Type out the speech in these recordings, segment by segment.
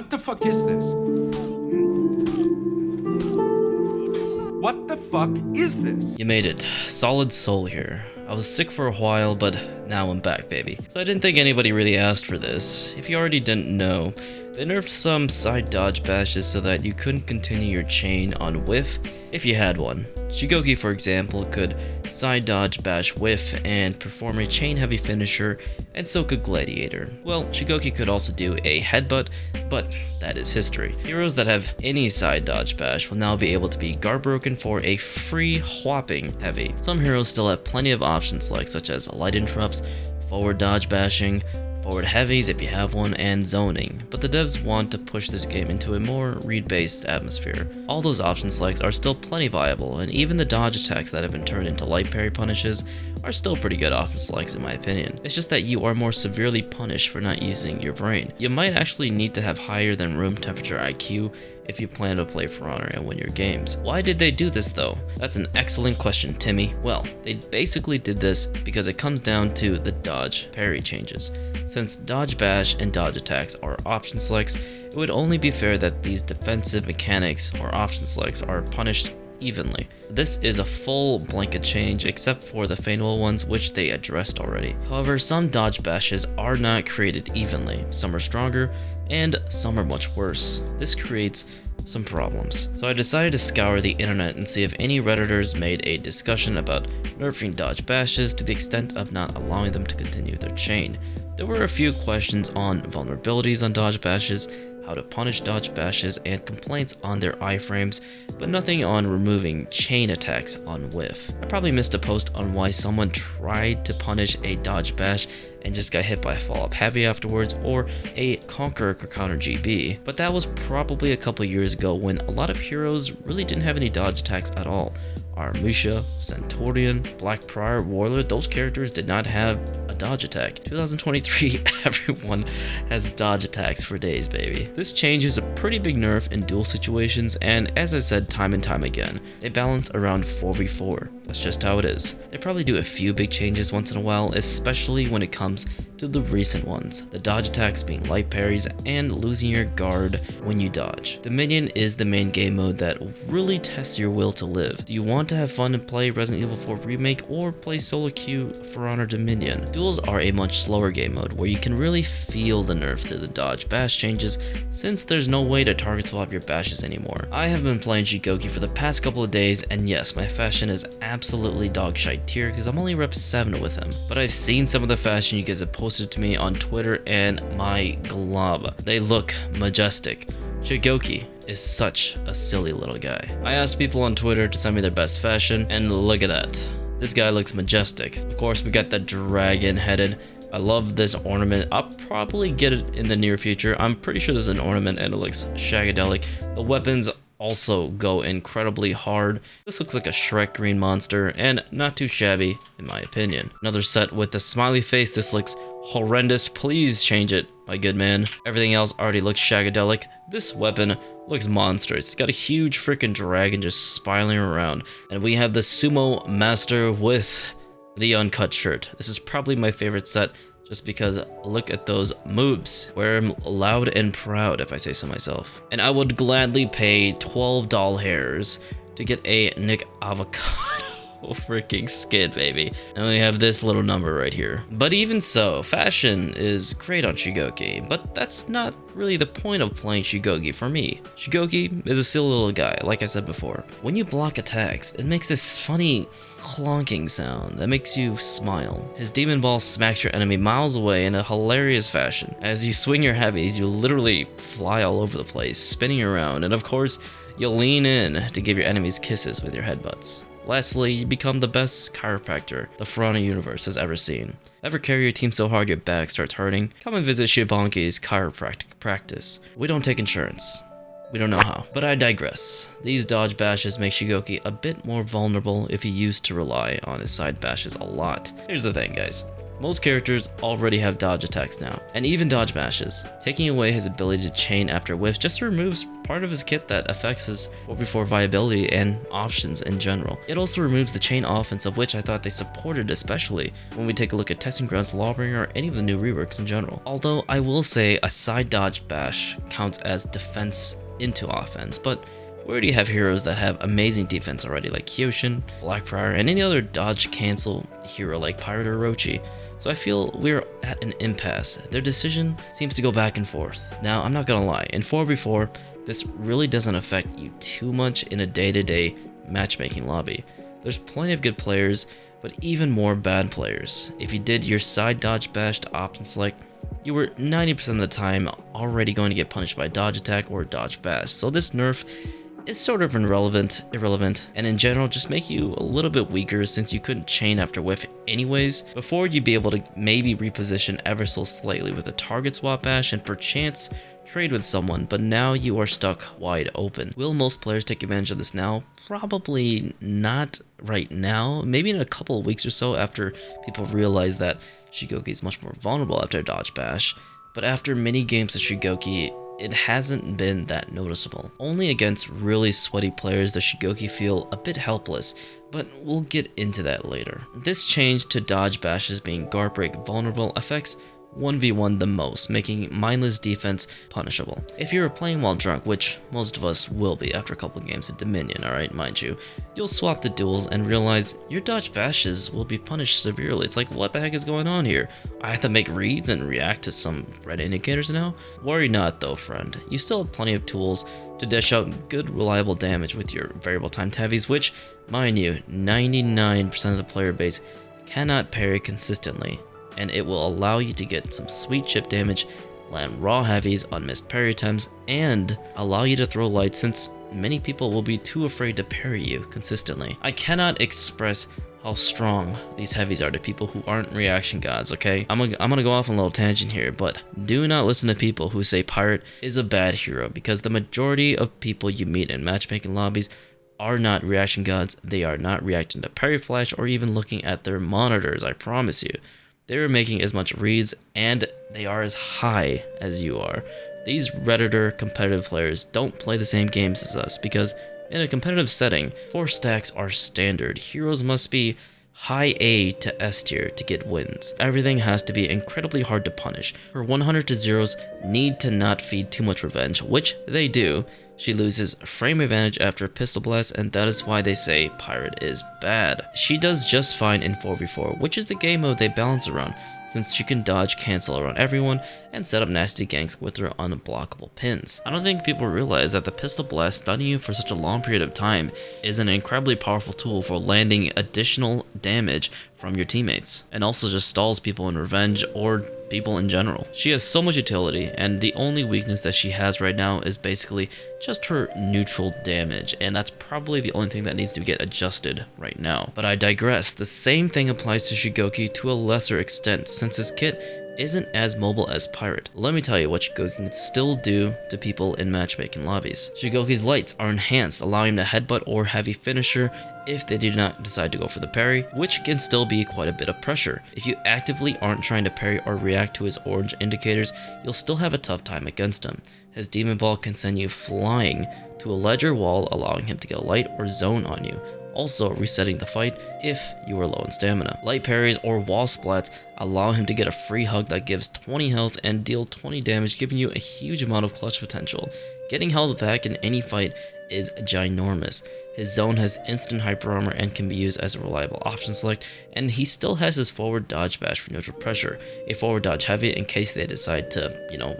What the fuck is this? What the fuck is this? You made it. SolidSol here. I was sick for a while, but now I'm back, baby. So I didn't think anybody really asked for this. If you already didn't know, they nerfed some side dodge bashes so that you couldn't continue your chain on whiff if you had one. Shugoki, for example, could side dodge bash whiff and perform a chain heavy finisher, and so could Gladiator. Well, Shugoki could also do a headbutt, but that is history. Heroes that have any side dodge bash will now be able to be guard broken for a free whopping heavy. Some heroes still have plenty of options like such as light interrupts, forward dodge bashing, forward heavies if you have one, and zoning, but the devs want to push this game into a more read-based atmosphere. All those option selects are still plenty viable, and even the dodge attacks that have been turned into light parry punishes are still pretty good option selects in my opinion. It's just that you are more severely punished for not using your brain. You might actually need to have higher than room temperature IQ if you plan to play For Honor and win your games. Why did they do this though? That's an excellent question, Timmy. Well, they basically did this because it comes down to the dodge parry changes. Since dodge bash and dodge attacks are option selects, it would only be fair that these defensive mechanics or option selects are punished evenly. This is a full blanket change except for the feightable ones, which they addressed already. However, some dodge bashes are not created evenly. Some are stronger and some are much worse. This creates some problems. So I decided to scour the internet and see if any redditors made a discussion about nerfing dodge bashes to the extent of not allowing them to continue their chain. There were a few questions on vulnerabilities on dodge bashes, how to punish dodge bashes, and complaints on their iframes, but nothing on removing chain attacks on whiff. I probably missed a post on why someone tried to punish a dodge bash and just got hit by a follow-up heavy afterwards, or a Conqueror or counter GB, but that was probably a couple years ago when a lot of heroes really didn't have any dodge attacks at all. Armusha, Centaurian, Black Prior, Warlord, those characters did not have a dodge attack. 2023, everyone has dodge attacks for days, baby. This change is a pretty big nerf in duel situations, and as I said time and time again, they balance around 4v4. That's just how it is. They probably do a few big changes once in a while, especially when it comes to the recent ones. The dodge attacks being light parries and losing your guard when you dodge. Dominion is the main game mode that really tests your will to live. Do you want to have fun and play Resident Evil 4 Remake or play solo queue For Honor Dominion? Duels are a much slower game mode where you can really feel the nerf through the dodge bash changes since there's no way to target swap your bashes anymore. I have been playing Shugoki for the past couple of days, and yes, my fashion is absolutely dog shite tier because I'm only rep 7 with him, but I've seen some of the fashion you guys have posted to me on Twitter, and my glob, they look majestic. Shugoki is such a silly little guy. I asked people on Twitter to send me their best fashion, and look at that. This guy looks majestic. Of course, we got the dragon headed. I love this ornament. I'll probably get it in the near future. I'm pretty sure there's an ornament and it looks shagadelic. The weapons also go incredibly hard. This looks like a Shrek green monster and not too shabby in my opinion. Another set with the smiley face. This looks horrendous. Please change it, my good man. Everything else already looks shagadelic. This weapon looks monstrous. It's got a huge freaking dragon just spiraling around. And we have the Sumo Master with the uncut shirt. This is probably my favorite set just because look at those moves. Wear him loud and proud if I say so myself. And I would gladly pay 12 doll hairs to get a Nick Avocado freaking skin, baby. And we have this little number right here. But even so, fashion is great on Shugoki, but that's not really the point of playing Shugoki for me. Shugoki is a silly little guy, like I said before. When you block attacks, it makes this funny clonking sound that makes you smile. His demon ball smacks your enemy miles away in a hilarious fashion. As you swing your heavies, you literally fly all over the place, spinning around, and of course, you'll lean in to give your enemies kisses with your headbutts. Lastly, you become the best chiropractor the For Honor universe has ever seen. Ever carry your team so hard your back starts hurting? Come and visit Shugonki's chiropractic practice. We don't take insurance. We don't know how. But I digress. These dodge bashes make Shugoki a bit more vulnerable if he used to rely on his side bashes a lot. Here's the thing, guys. Most characters already have dodge attacks now, and even dodge bashes. Taking away his ability to chain after whiff just removes part of his kit that affects his 4v4 viability and options in general. It also removes the chain offense, of which I thought they supported, especially when we take a look at Testing Grounds, Lawbringer, or any of the new reworks in general. Although I will say a side dodge bash counts as defense into offense, but we already have heroes that have amazing defense already, like Kyoshin, Blackbriar, and any other dodge cancel hero like Pirate or Orochi. So I feel we're at an impasse. Their decision seems to go back and forth. Now, I'm not gonna lie, in 4v4, this really doesn't affect you too much in a day-to-day matchmaking lobby. There's plenty of good players, but even more bad players. If you did your side dodge bash to option select, you were 90% of the time already going to get punished by dodge attack or dodge bash. So this nerf is sort of irrelevant, and in general just make you a little bit weaker since you couldn't chain after whiff anyways. Before, you'd be able to maybe reposition ever so slightly with a target swap bash and perchance trade with someone, but now you are stuck wide open. Will most players take advantage of this now? Probably not right now, maybe in a couple of weeks or so after people realize that Shugoki is much more vulnerable after dodge bash, but after many games of Shugoki, it hasn't been that noticeable. Only against really sweaty players does Shugoki feel a bit helpless, but we'll get into that later. This change to dodge bashes being guard break vulnerable affects 1v1 the most, making mindless defense punishable. If you're playing while drunk, which most of us will be after a couple games of Dominion, alright, mind you, you'll swap the duels and realize your dodge bashes will be punished severely. It's like, what the heck is going on here? I have to make reads and react to some red indicators now? Worry not though, friend. You still have plenty of tools to dish out good reliable damage with your variable timed heavies, which, mind you, 99% of the player base cannot parry consistently, and it will allow you to get some sweet chip damage, land raw heavies on missed parry attempts, and allow you to throw light since many people will be too afraid to parry you consistently. I cannot express how strong these heavies are to people who aren't reaction gods, okay? I'm gonna go off on a little tangent here, but do not listen to people who say Pirate is a bad hero, because the majority of people you meet in matchmaking lobbies are not reaction gods. They are not reacting to parry flash or even looking at their monitors, I promise you. They are making as much reads, and they are as high as you are. These Redditor competitive players don't play the same games as us, because in a competitive setting, 4 stacks are standard. Heroes must be high A to S tier to get wins. Everything has to be incredibly hard to punish. Her 100 to zeros need to not feed too much revenge, which they do. She loses frame advantage after a pistol blast, and that is why they say Pirate is bad. She does just fine in 4v4, which is the game mode they balance around, since she can dodge cancel around everyone and set up nasty ganks with her unblockable pins. I don't think people realize that the pistol blast stunning you for such a long period of time is an incredibly powerful tool for landing additional damage from your teammates, and also just stalls people in revenge or people in general. She has so much utility, and the only weakness that she has right now is basically just her neutral damage, and that's probably the only thing that needs to get adjusted right now. But I digress. The same thing applies to Shugoki to a lesser extent, since his kit isn't as mobile as Pirate. Let me tell you what Shugoki can still do to people in matchmaking lobbies. Shugoki's lights are enhanced, allowing him to headbutt or heavy finisher if they do not decide to go for the parry, which can still be quite a bit of pressure. If you actively aren't trying to parry or react to his orange indicators, you'll still have a tough time against him. His Demon Ball can send you flying to a ledge or wall, allowing him to get a light or zone on you, also resetting the fight if you are low in stamina. Light parries or wall splats allow him to get a free hug that gives 20 health and deal 20 damage, giving you a huge amount of clutch potential. Getting health back in any fight is ginormous. His zone has instant hyper armor and can be used as a reliable option select, and he still has his forward dodge bash for neutral pressure, a forward dodge heavy in case they decide to,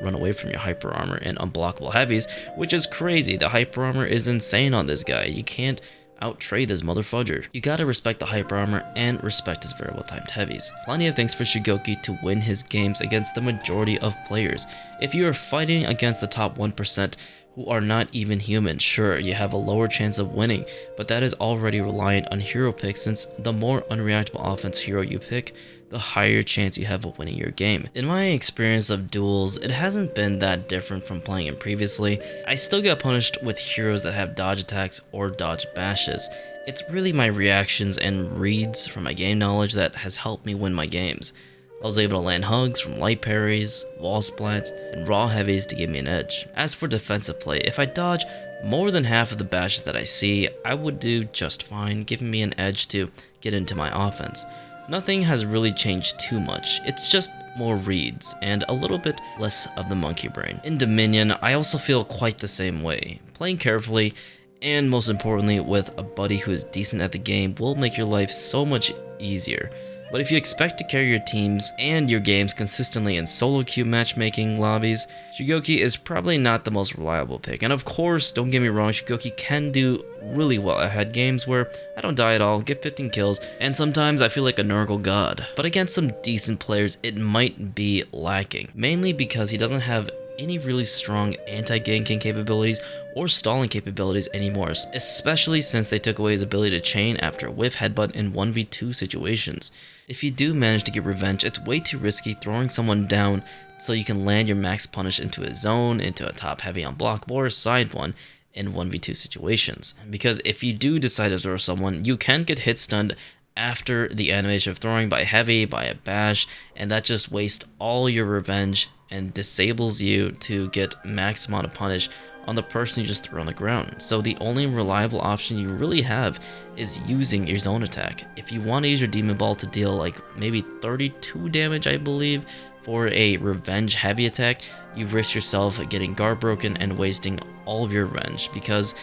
run away from your hyper armor and unblockable heavies, which is crazy. The hyper armor is insane on this guy. You can't out-trade this motherfudger. You gotta respect the hyper armor and respect his variable timed heavies. Plenty of things for Shugoki to win his games against the majority of players. If you are fighting against the top 1% who are not even human, sure, you have a lower chance of winning, but that is already reliant on hero picks, since the more unreactable offense hero you pick, the higher chance you have of winning your game. In my experience of duels, it hasn't been that different from playing it previously. I still get punished with heroes that have dodge attacks or dodge bashes. It's really my reactions and reads from my game knowledge that has helped me win my games. I was able to land hugs from light parries, wall splats, and raw heavies to give me an edge. As for defensive play, if I dodge more than half of the bashes that I see, I would do just fine, giving me an edge to get into my offense. Nothing has really changed too much, it's just more reads, and a little bit less of the monkey brain. In Dominion, I also feel quite the same way. Playing carefully, and most importantly with a buddy who is decent at the game, will make your life so much easier. But if you expect to carry your teams and your games consistently in solo queue matchmaking lobbies, Shugoki is probably not the most reliable pick. And of course, don't get me wrong, Shugoki can do really well. I had games where I don't die at all, get 15 kills, and sometimes I feel like a Nurgle god. But against some decent players, it might be lacking, mainly because he doesn't have any really strong anti-ganking capabilities or stalling capabilities anymore, especially since they took away his ability to chain after whiff headbutt in 1v2 situations. If you do manage to get revenge, it's way too risky throwing someone down so you can land your max punish into a zone, into a top heavy unblockable or side one in 1v2 situations. Because if you do decide to throw someone, you can get hit stunned after the animation of throwing by heavy, by a bash, and that just wastes all your revenge and disables you to get max amount of punish on the person you just threw on the ground. So the only reliable option you really have is using your zone attack. If you want to use your demon ball to deal like maybe 32 damage, I believe, for a revenge heavy attack, you risk yourself getting guard broken and wasting all of your revenge, because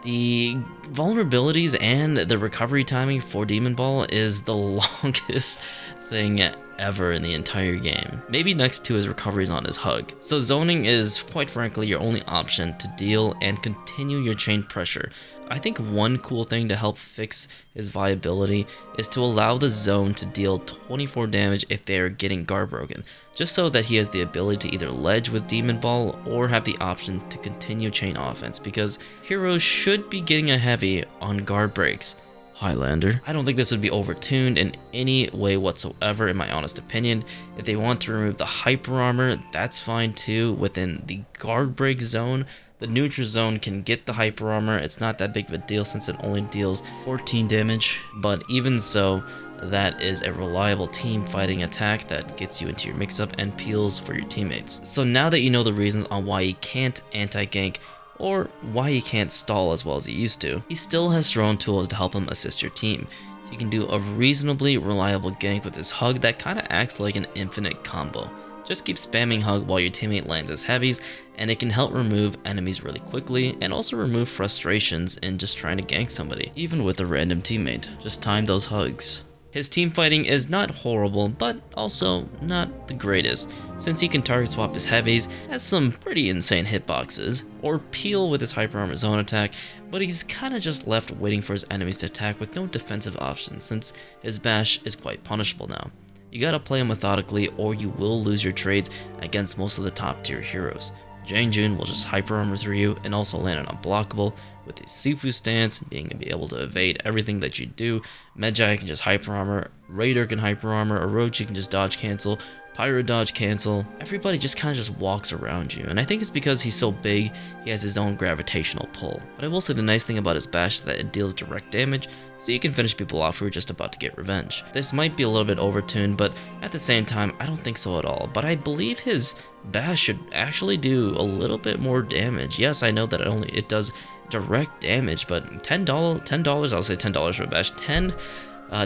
the vulnerabilities and the recovery timing for Demon Ball is the longest thing ever in the entire game. Maybe next to his recoveries on his hug. So zoning is, quite frankly, your only option to deal and continue your chain pressure. I think one cool thing to help fix his viability is to allow the zone to deal 24 damage if they are getting guard broken, just so that he has the ability to either ledge with Demon Ball or have the option to continue chain offense, because heroes should be getting a heavy on guard breaks. Highlander. I don't think this would be overtuned in any way whatsoever, in my honest opinion. If they want to remove the hyper armor, that's fine too. Within the guard break zone, the neutral zone can get the hyper armor. It's not that big of a deal since it only deals 14 damage, but even so, that is a reliable team fighting attack that gets you into your mix-up and peels for your teammates. So now that you know the reasons on why he can't anti-gank, or why he can't stall as well as he used to, he still has thrown tools to help him assist your team. He can do a reasonably reliable gank with his hug that kinda acts like an infinite combo. Just keep spamming hug while your teammate lands his heavies, and it can help remove enemies really quickly and also remove frustrations in just trying to gank somebody, even with a random teammate. Just time those hugs. His team fighting is not horrible, but also not the greatest, since he can target swap his heavies, has some pretty insane hitboxes, or peel with his hyper armor zone attack, but he's kinda just left waiting for his enemies to attack with no defensive options, since his bash is quite punishable now. You gotta play him methodically or you will lose your trades against most of the top tier heroes. Jun will just hyper armor through you and also land an unblockable with his Sifu stance, being able to evade everything that you do. Medjay can just hyper armor, Raider can hyper armor, Orochi can just dodge cancel, Pyro dodge cancel. Everybody just kind of just walks around you, and I think it's because he's so big, he has his own gravitational pull. But I will say the nice thing about his bash is that it deals direct damage, so you can finish people off who are just about to get revenge. This might be a little bit overtuned, but at the same time, I don't think so at all. But I believe his bash should actually do a little bit more damage. Yes, I know that it does direct damage, but $10, I'll say $10 for a bash. 10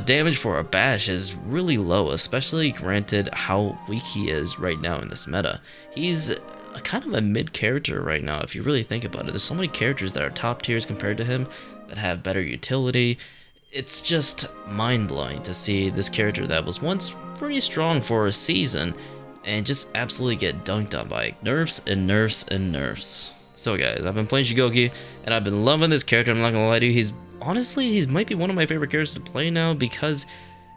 damage for a bash is really low, especially granted how weak he is right now in this meta. He's kind of a mid character right now if you really think about it. There's so many characters that are top tiers compared to him that have better utility. It's just mind-blowing to see this character that was once pretty strong for a season and just absolutely get dunked on by nerfs and nerfs and nerfs. So guys, I've been playing Shugoki and I've been loving this character. I'm not gonna lie to you, he might be one of my favorite characters to play now because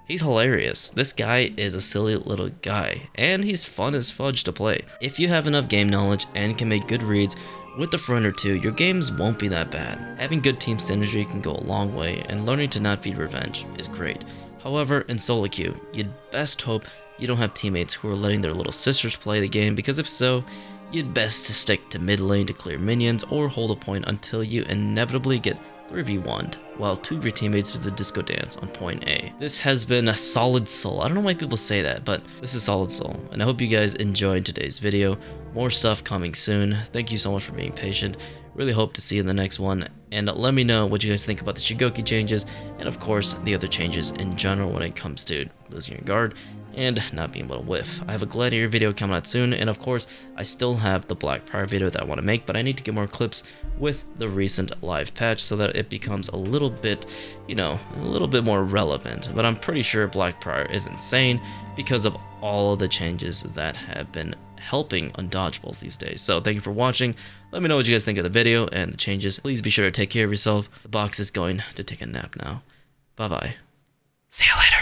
he's hilarious. This guy is a silly little guy and he's fun as fudge to play. If you have enough game knowledge and can make good reads with a friend or two, your games won't be that bad. Having good team synergy can go a long way, and learning to not feed revenge is great. However, in solo queue, you'd best hope you don't have teammates who are letting their little sisters play the game, because if so, you'd best stick to mid lane to clear minions or hold a point until you inevitably get 3v1'd, while 2 of your teammates do the disco dance on point A. This has been a SolidSol. I don't know why people say that, but this is SolidSol, and I hope you guys enjoyed today's video. More stuff coming soon. Thank you so much for being patient. Really hope to see you in the next one, and let me know what you guys think about the Shugoki changes, and of course, the other changes in general when it comes to losing your guard and not being able to whiff. I have a Gladiator video coming out soon, and of course, I still have the Black Prior video that I want to make, but I need to get more clips with the recent live patch so that it becomes a little bit, you know, a little bit more relevant. But I'm pretty sure Black Prior is insane because of all of the changes that have been helping undodgeables these days. So thank you for watching. Let me know what you guys think of the video and the changes. Please be sure to take care of yourself. The box is going to take a nap now. Bye bye. See you later.